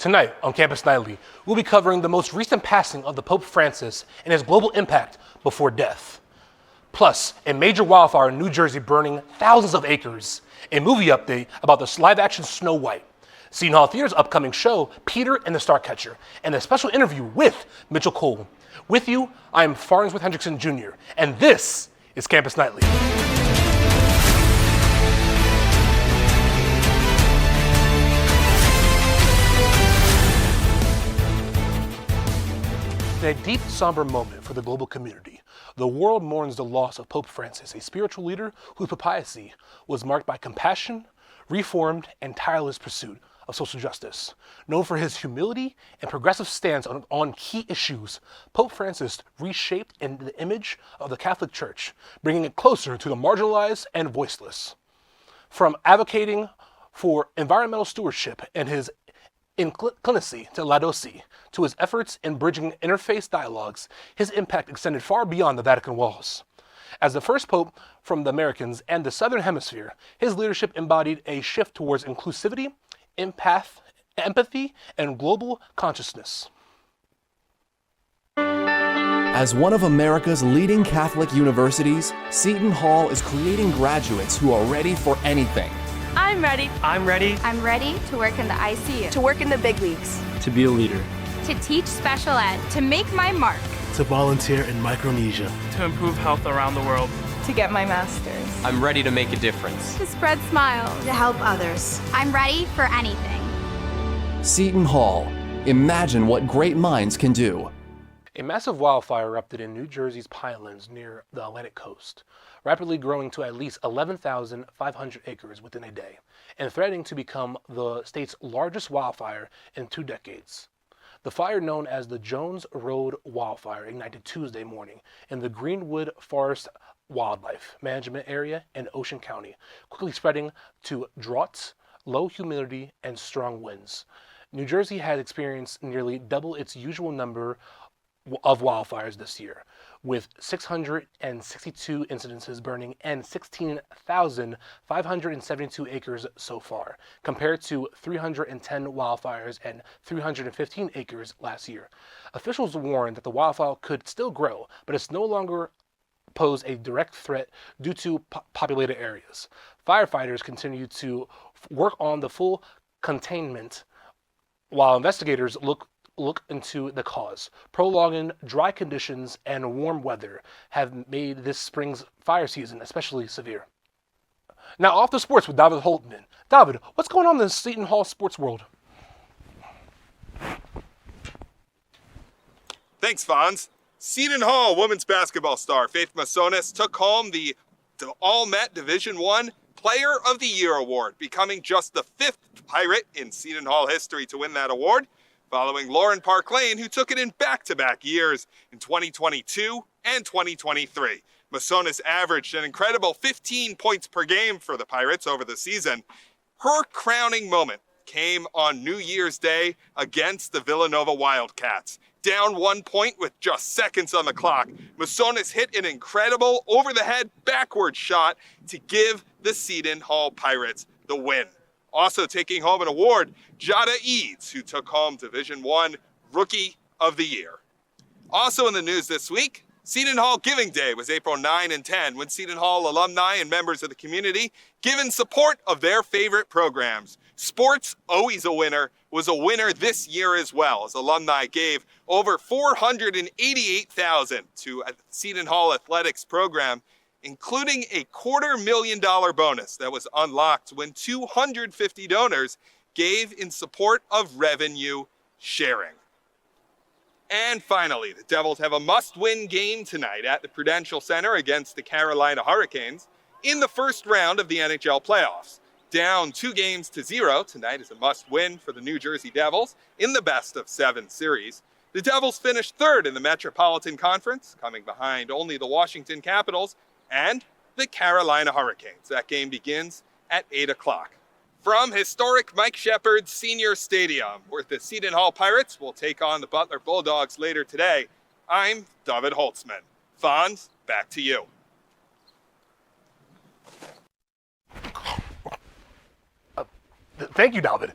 Tonight on Campus Nightly, we'll be covering the most recent passing of the Pope Francis and his global impact before death. Plus, a major wildfire in New Jersey burning thousands of acres, a movie update about the live-action Snow White, Seton Hall Theater's upcoming show, Peter and the Starcatcher, and a special interview with Mitchell Cole. With you, I am Farnsworth Hendrickson Jr., and this is Campus Nightly. In a deep, somber moment for the global community, the world mourns the loss of Pope Francis, a spiritual leader whose papacy was marked by compassion, reformed, and tireless pursuit of social justice. Known for his humility and progressive stance on key issues, Pope Francis reshaped the image of the Catholic Church, bringing it closer to the marginalized and voiceless. From advocating for environmental stewardship and his inclinacy to Laudato to his efforts in bridging interfaith dialogues, his impact extended far beyond the Vatican walls. As the first pope from the Americas and the Southern Hemisphere, his leadership embodied a shift towards inclusivity, empathy, and global consciousness. As one of America's leading Catholic universities, Seton Hall is creating graduates who are ready for anything. I'm ready. I'm ready. I'm ready to work in the ICU. To work in the big leagues. To be a leader. To teach special ed. To make my mark. To volunteer in Micronesia. To improve health around the world. To get my master's. I'm ready to make a difference. To spread smiles. To help others. I'm ready for anything. Seton Hall. Imagine what great minds can do. A massive wildfire erupted in New Jersey's Pinelands near the Atlantic coast, rapidly growing to at least 11,500 acres within a day, and threatening to become the state's largest wildfire in 2 decades. The fire, known as the Jones Road Wildfire, ignited Tuesday morning in the Greenwood Forest Wildlife Management Area in Ocean County, quickly spreading to droughts, low humidity, and strong winds. New Jersey has experienced nearly double its usual number of wildfires this year, with 662 incidences burning and 16,572 acres so far, compared to 310 wildfires and 315 acres last year. Officials warned that the wildfire could still grow, but it's no longer pose a direct threat due to populated areas. Firefighters continue to work on the full containment, while investigators look into the cause. Prolonging dry conditions and warm weather have made this spring's fire season especially severe. Now off to sports with David Holtman. David, what's going on in the Seton Hall sports world? Thanks, Fonz. Seton Hall women's basketball star Faith Masonius took home the All-Met Division I Player of the Year award, becoming just the 5th Pirate in Seton Hall history to win that award, following Lauren Park Lane, who took it in back-to-back years in 2022 and 2023. Masonius averaged an incredible 15 points per game for the Pirates over the season. Her crowning moment came on New Year's Day against the Villanova Wildcats. Down 1 point with just seconds on the clock, Masonius hit an incredible over-the-head backward shot to give the Seton Hall Pirates the win. Also taking home an award, Jada Eads, who took home Division I Rookie of the Year. Also in the news this week, Seton Hall Giving Day was April 9 and 10, when Seton Hall alumni and members of the community given support of their favorite programs. Sports, always a winner, was a winner this year as well, as alumni gave over $488,000 to a Seton Hall athletics program, including a $250,000 bonus that was unlocked when 250 donors gave in support of revenue sharing. And finally, the Devils have a must-win game tonight at the Prudential Center against the Carolina Hurricanes in the first round of the NHL playoffs. Down 2-0 tonight is a must-win for the New Jersey Devils in the best-of-7 series. The Devils finished 3rd in the Metropolitan Conference, coming behind only the Washington Capitals and the Carolina Hurricanes. That game begins at 8 o'clock. From historic Mike Shepard Senior Stadium, where the Seton Hall Pirates will take on the Butler Bulldogs later today, I'm David Holtzman. Fonz, back to you. Thank you, David.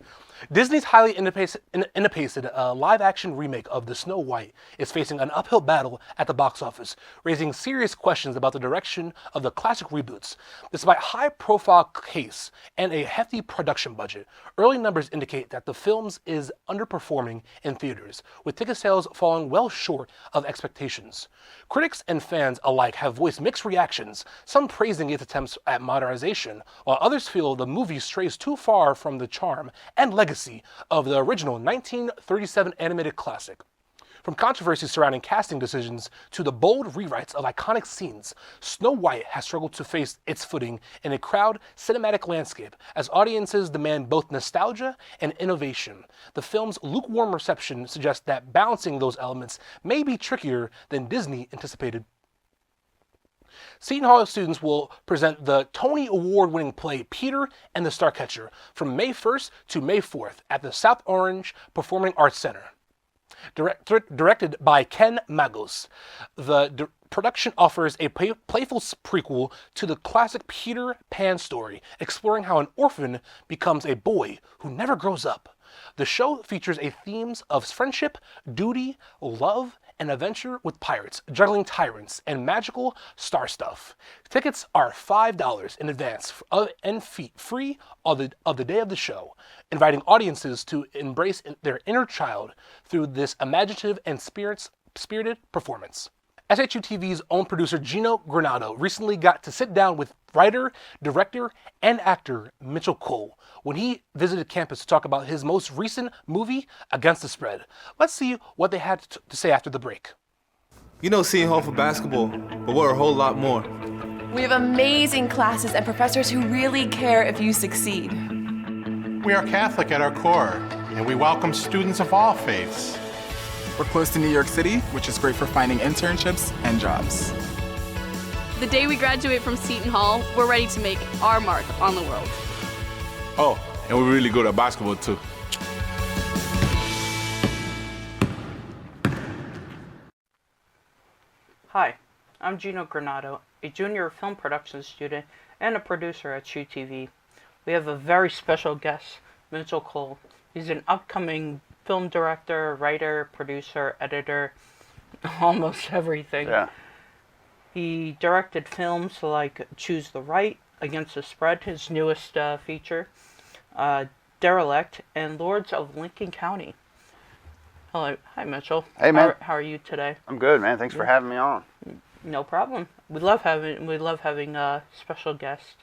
Disney's highly anticipated live-action remake of The Snow White is facing an uphill battle at the box office, raising serious questions about the direction of the classic reboots. Despite high-profile case and a hefty production budget, early numbers indicate that the film is underperforming in theaters, with ticket sales falling well short of expectations. Critics and fans alike have voiced mixed reactions, some praising its attempts at modernization, while others feel the movie strays too far from the charm and legacy of the original 1937 animated classic. From controversy surrounding casting decisions to the bold rewrites of iconic scenes, Snow White has struggled to face its footing in a crowded cinematic landscape as audiences demand both nostalgia and innovation. The film's lukewarm reception suggests that balancing those elements may be trickier than Disney anticipated. Seton Hall students will present the Tony Award-winning play Peter and the Starcatcher from May 1st to May 4th at the South Orange Performing Arts Center. Directed by Ken Magos, the production offers a playful prequel to the classic Peter Pan story, exploring how an orphan becomes a boy who never grows up. The show features themes of friendship, duty, love, and adventure with pirates, juggling tyrants, and magical star stuff. Tickets are $5 in advance and free of the day of the show, inviting audiences to embrace their inner child through this imaginative and spirited performance. SHU-TV's own producer Gino Granado recently got to sit down with writer, director, and actor Mitchell Cole when he visited campus to talk about his most recent movie, Against the Spread. Let's see what they had to say after the break. You know Seton Hall for basketball, but we're a whole lot more. We have amazing classes and professors who really care if you succeed. We are Catholic at our core, and we welcome students of all faiths. We're close to New York City, which is great for finding internships and jobs. The day we graduate from Seton Hall, we're ready to make our mark on the world. Oh, and we're really good at basketball too. Hi, I'm Gino Granado, a junior film production student and a producer at SHU-TV. We have a very special guest, Mitchell Cole. He's an upcoming film director, writer, producer, editor, almost everything. Yeah. He directed films like Choose the Right, Against the Spread, his newest feature, Derelict, and Lords of Lincoln County. Hello. Hi, Mitchell. Hey, man. How are you today? I'm good, man. Thanks for having me on. No problem. We love having a special guest.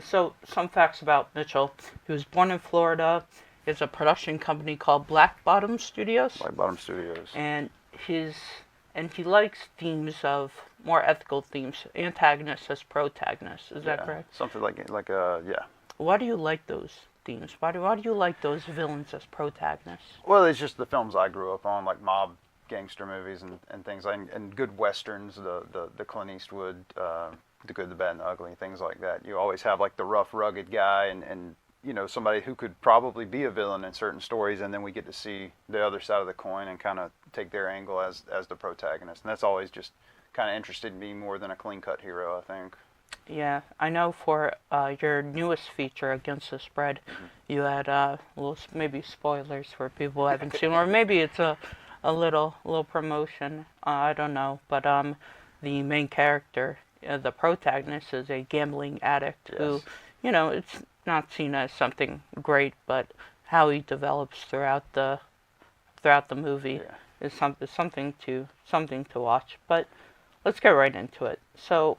So some facts about Mitchell. He was born in Florida. He has a production company called Black Bottom Studios. Black Bottom Studios. And he likes themes of more ethical themes, antagonists as protagonists. Is that correct? Something yeah. Why do you like those themes? Why do you like those villains as protagonists? Well, it's just the films I grew up on, like mob gangster movies and things like, and good westerns, the Clint Eastwood, The Good, the Bad, and the Ugly, things like that. You always have like the rough, rugged guy and you know, somebody who could probably be a villain in certain stories, and then we get to see the other side of the coin and kind of take their angle as the protagonist. And that's always just kind of interested me more than a clean-cut hero, I think. Yeah, I know for your newest feature, Against the Spread, you had maybe spoilers for people who haven't seen, or maybe it's a little promotion. I don't know, but the main character, the protagonist, is a gambling addict who, you know, it's not seen as something great, but how he develops throughout the movie is something to watch. But let's get right into it. So,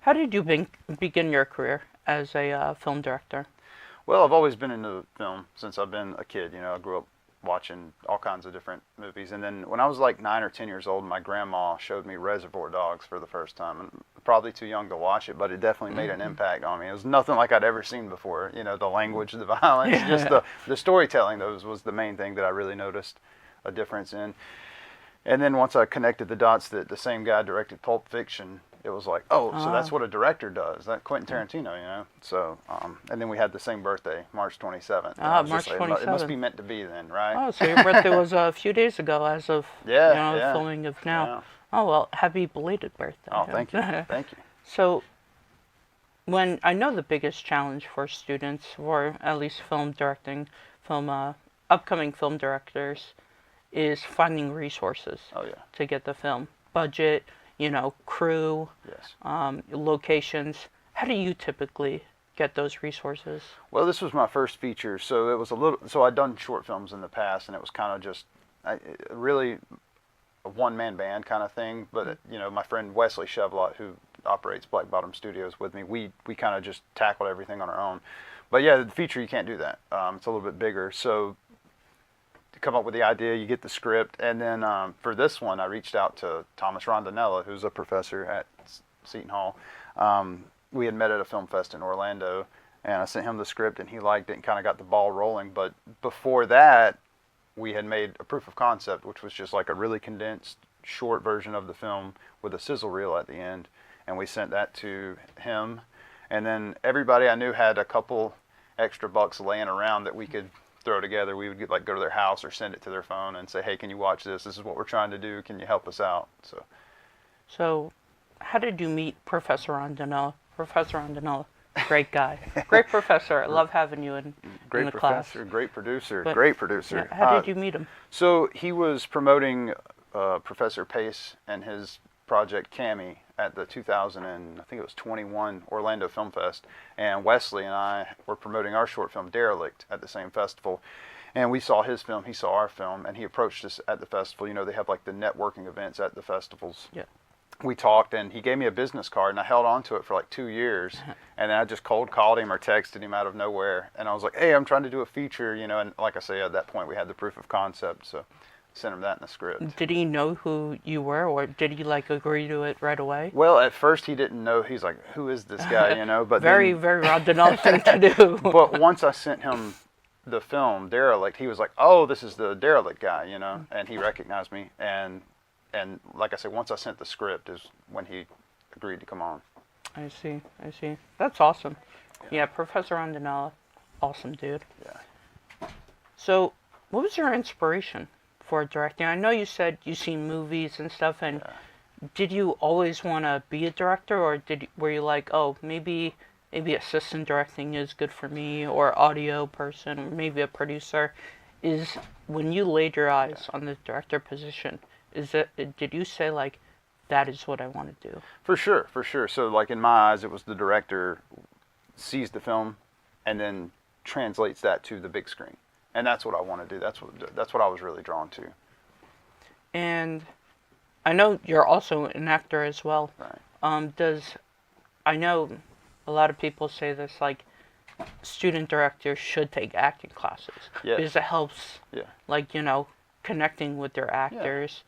how did you begin your career as a film director? Well, I've always been into film since I've been a kid. You know, I grew up watching all kinds of different movies, and then when I was like 9 or 10 years old, my grandma showed me Reservoir Dogs for the first time. And probably too young to watch it, but it definitely made an impact on me. It was nothing like I'd ever seen before. You know, the language, the violence, just the storytelling. Was the main thing that I really noticed a difference in. And then once I connected the dots that the same guy directed Pulp Fiction, it was like, so that's what a director does. That Quentin Tarantino, you know. So, and then we had the same birthday, March 27th. March 27th. It must be meant to be then, right? Oh, so your birthday was a few days ago, as of filming of now. Yeah. Oh well, happy belated birthday. Oh, thank you, thank you. So, when I know the biggest challenge for students, or at least film directing, upcoming film directors, is finding resources to get the film. Budget, crew, locations. How do you typically get those resources? Well, this was my first feature, so it was so I'd done short films in the past, and it was kind of just really a one-man band kind of thing. But my friend Wesley Chevlot, who operates Black Bottom Studios with me, we kind of just tackled everything on our own. But yeah, the feature, you can't do that. It's a little bit bigger. So to come up with the idea, you get the script, and then for this one, I reached out to Thomas Rondinella, who's a professor at Seton Hall. We had met at a film fest in Orlando, and I sent him the script, and he liked it and kind of got the ball rolling. But before that, we had made a proof of concept, which was just like a really condensed, short version of the film with a sizzle reel at the end, and we sent that to him. And then everybody I knew had a couple extra bucks laying around that we could throw together. We would go to their house or send it to their phone and say, hey, can you watch this? This is what we're trying to do. Can you help us out? So how did you meet Professor Rondinella? Professor Rondinella, great guy. Great professor. I love having you in the class. Great producer, But, great producer. Yeah, how did you meet him? So he was promoting Professor Pace and his project Cami at the 2021 Orlando Film Fest, and Wesley and I were promoting our short film Derelict at the same festival, and we saw his film, he saw our film, and he approached us at the festival. They have like the networking events at the festivals. Yeah. We talked, and he gave me a business card, and I held on to it for like 2 years, and then I just cold called him or texted him out of nowhere, and I was like, hey, I'm trying to do a feature, and like I say, at that point we had the proof of concept, so sent him that in the script. Did he know who you were, or did he agree to it right away? Well, at first he didn't know. He's like, who is this guy, But very Rondinella thing to do. But once I sent him the film Derelict, he was like, oh, this is the Derelict guy, and he recognized me, and like I said, once I sent the script is when he agreed to come on. I see. That's awesome. Yeah, Professor Rondinella, awesome dude. Yeah. So, what was your inspiration for directing? I know you said you've seen movies and stuff, and did you always want to be a director, or were you like, oh, maybe assistant directing is good for me, or audio person, or maybe a producer? Is when you laid your eyes on the director position, did you say like, that is what I want to do? For sure. So like in my eyes, it was the director sees the film and then translates that to the big screen. And that's what I want to do. That's what I was really drawn to. And I know you're also an actor as well. Right. I know a lot of people say this, like, student directors should take acting classes. Yes. Because it helps, like, connecting with their actors.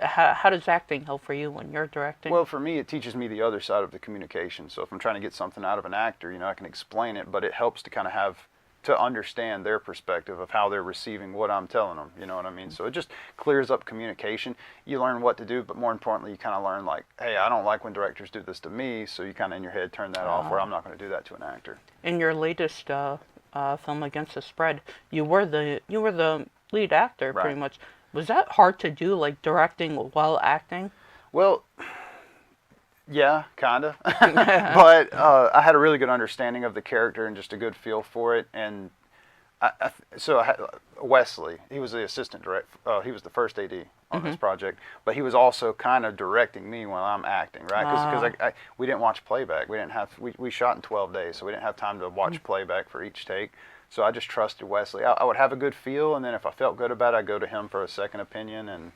How does acting help for you when you're directing? Well, for me, it teaches me the other side of the communication. So if I'm trying to get something out of an actor, I can explain it, but it helps to kind of to understand their perspective of how they're receiving what I'm telling them, you know what I mean? So it just clears up communication. You learn what to do, but more importantly, you kind of learn like, hey, I don't like when directors do this to me, so you kind of in your head turn that off, where I'm not going to do that to an actor. In your latest film, Against the Spread, you were the lead actor, pretty much. Was that hard to do, like directing while acting? Well, yeah, kind of. But I had a really good understanding of the character and just a good feel for it. And so I had Wesley, he was the assistant director. He was the first AD on this project, but he was also kind of directing me while I'm acting, right? Because we didn't watch playback. We shot in 12 days, so we didn't have time to watch playback for each take. So I just trusted Wesley. I would have a good feel, and then if I felt good about it, I'd go to him for a second opinion, and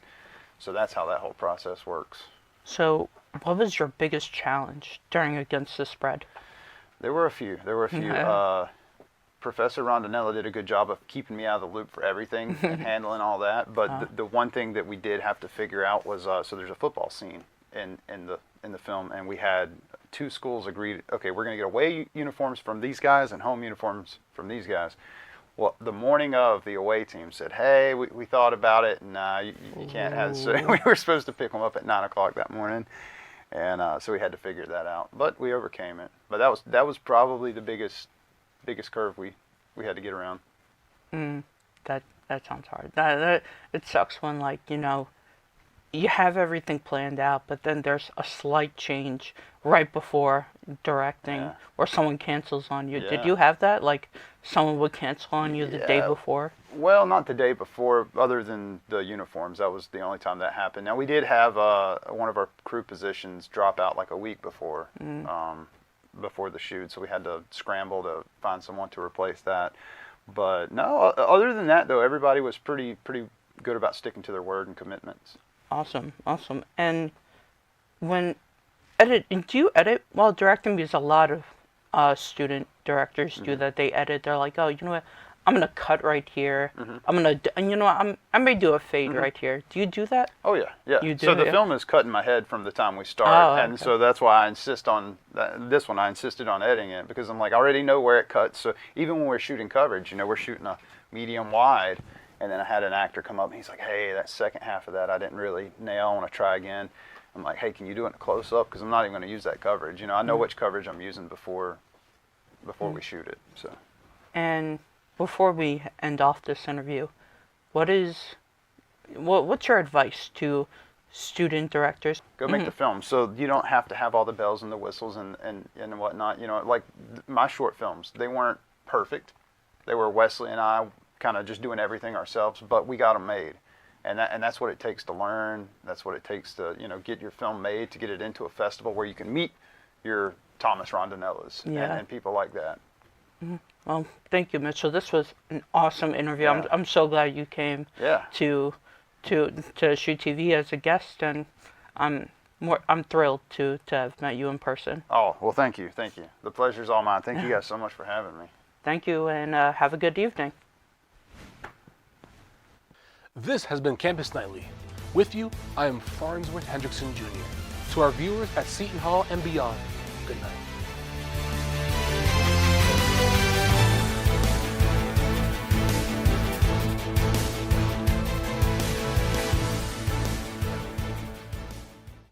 so that's how that whole process works. So what was your biggest challenge during Against the Spread? There were a few. Professor Rondinella did a good job of keeping me out of the loop for everything and handling all that. But the one thing that we did have to figure out was so there's a football scene in the film, and we had two schools agreed, okay, we're going to get away uniforms from these guys and home uniforms from these guys. Well, the morning of, the away team said, hey, we thought about it, and you can't have, so we were supposed to pick them up at 9 o'clock that morning, and so we had to figure that out, but we overcame it. But that was probably the biggest curve we had to get around. That sounds hard. It sucks when, like, you have everything planned out, but then there's a slight change right before directing or someone cancels on you. Did Yeah. you have that? Like someone would cancel on you the day Yeah. before? Well, not the day before, other than the uniforms. That was the only time that happened. Now, we did have one of our crew positions drop out like a week before, before the shoot, so we had to scramble to find someone to replace that. But no, other than that, though, everybody was pretty good about sticking to their word and commitments. Awesome, awesome. And when do you edit while directing? Because a lot of student directors do that. They edit. They're like, oh, you know what? I'm gonna cut right here. I'm gonna, and you know what? I may do a fade right here. Do you do that? Oh yeah, yeah. You do, so the yeah? film is cut in my head from the time we start, Oh, and okay. so that's why I insist on this one. I insisted on editing it because I'm like, I already know where it cuts. So even when we're shooting coverage, we're shooting a medium wide, and then I had an actor come up and he's like, hey, that second half of that I didn't really nail. I want to try again. I'm like, hey, can you do it in a close up? Because I'm not even going to use that coverage. I know which coverage I'm using before we shoot it. So. And before we end off this interview, what's your advice to student directors? Go make the film, so you don't have to have all the bells and the whistles and whatnot. Like my short films, they weren't perfect. They were Wesley and I kind of just doing everything ourselves, but we got them made. And that's what it takes to learn. That's what it takes to get your film made, to get it into a festival where you can meet your Thomas Rondinellas and people like that. Well, thank you, Mitchell. This was an awesome interview. Yeah. I'm so glad you came to Shoot TV as a guest, and I'm thrilled to have met you in person. Oh, well, thank you. The pleasure's all mine. Thank you guys so much for having me. Thank you, and have a good evening. This has been Campus Nightly. With you, I am Farnsworth Hendrickson Jr. To our viewers at Seton Hall and beyond, good night.